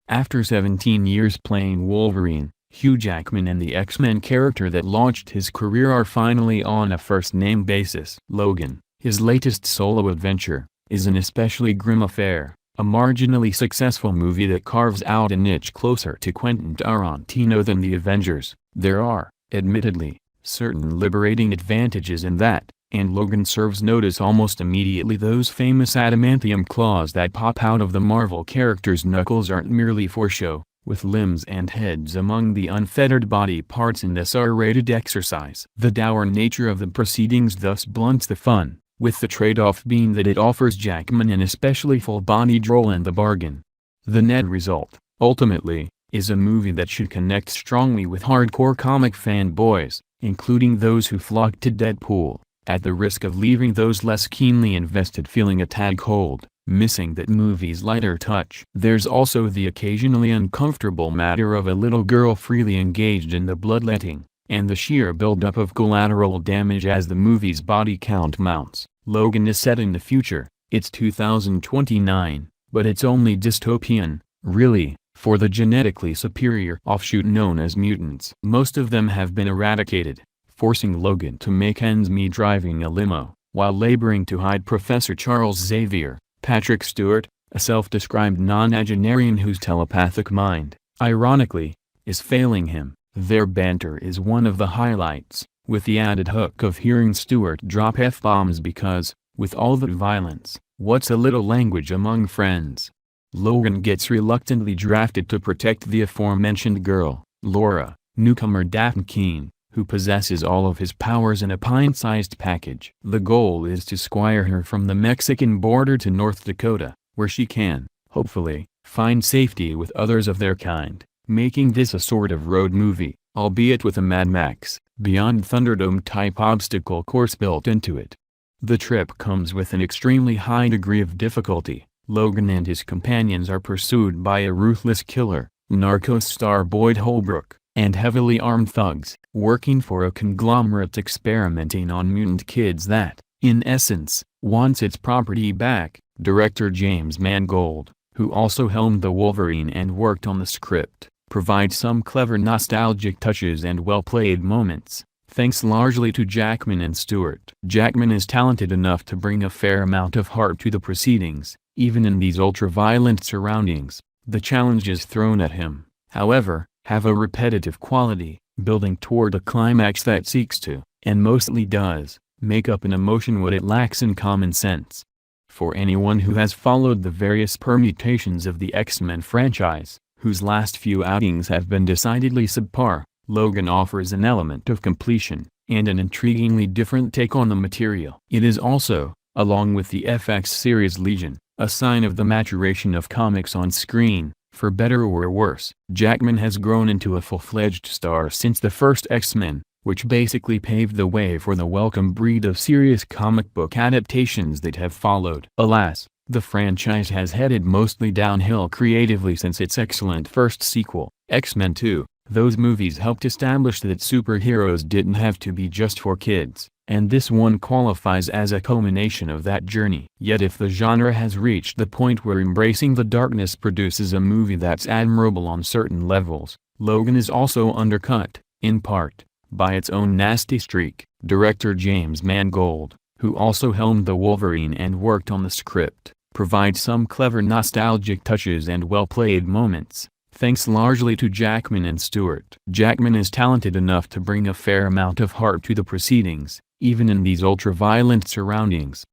After 17 years playing Wolverine, Hugh Jackman and the X-Men character that launched his career are finally on a first-name basis. Logan, his latest solo adventure, is an especially grim affair, a marginally successful movie that carves out a niche closer to Quentin Tarantino than the Avengers. There are, admittedly, certain liberating advantages in that, and Logan serves notice almost immediately. Those famous adamantium claws that pop out of the Marvel character's knuckles aren't merely for show, with limbs and heads among the unfettered body parts in this R-rated exercise. The dour nature of the proceedings thus blunts the fun, with the trade-off being that it offers Jackman an especially full-bodied role in the bargain. The net result, ultimately, is a movie that should connect strongly with hardcore comic fanboys, including those who flock to Deadpool, at the risk of leaving those less keenly invested feeling a tad cold, missing that movie's lighter touch. There's also the occasionally uncomfortable matter of a little girl freely engaged in the bloodletting, and the sheer buildup of collateral damage as the movie's body count mounts. Logan is set in the future. It's 2029, but it's only dystopian, really, for the genetically superior offshoot known as mutants. Most of them have been eradicated, forcing Logan to make ends meet driving a limo, while laboring to hide Professor Charles Xavier, Patrick Stewart, a self-described nonagenarian whose telepathic mind, ironically, is failing him. Their banter is one of the highlights, with the added hook of hearing Stewart drop F-bombs because, with all that violence, what's a little language among friends? Logan gets reluctantly drafted to protect the aforementioned girl, Laura, newcomer Daphne Keene, who possesses all of his powers in a pint-sized package. The goal is to squire her from the Mexican border to North Dakota, where she can, hopefully, find safety with others of their kind, making this a sort of road movie, albeit with a Mad Max, Beyond Thunderdome-type obstacle course built into it. The trip comes with an extremely high degree of difficulty. Logan and his companions are pursued by a ruthless killer, Narcos star Boyd Holbrook, and heavily armed thugs, working for a conglomerate experimenting on mutant kids that, in essence, wants its property back. Director James Mangold, who also helmed The Wolverine and worked on the script, provides some clever nostalgic touches and well-played moments, thanks largely to Jackman and Stewart. Jackman is talented enough to bring a fair amount of heart to the proceedings, even in these ultra-violent surroundings. The challenges thrown at him, however, have a repetitive quality, building toward a climax that seeks to, and mostly does, make up in emotion what it lacks in common sense. For anyone who has followed the various permutations of the X-Men franchise, whose last few outings have been decidedly subpar, Logan offers an element of completion, and an intriguingly different take on the material. It is also, along with the FX series Legion, a sign of the maturation of comics on screen. For better or worse, Jackman has grown into a full-fledged star since the first X-Men, which basically paved the way for the welcome breed of serious comic book adaptations that have followed. Alas, the franchise has headed mostly downhill creatively since its excellent first sequel, X-Men 2. Those movies helped establish that superheroes didn't have to be just for kids, and this one qualifies as a culmination of that journey. Yet if the genre has reached the point where embracing the darkness produces a movie that's admirable on certain levels, Logan is also undercut, in part, by its own nasty streak. Director James Mangold, who also helmed The Wolverine and worked on the script, provides some clever nostalgic touches and well-played moments, thanks largely to Jackman and Stewart. Jackman is talented enough to bring a fair amount of heart to the proceedings, even in these ultra-violent surroundings.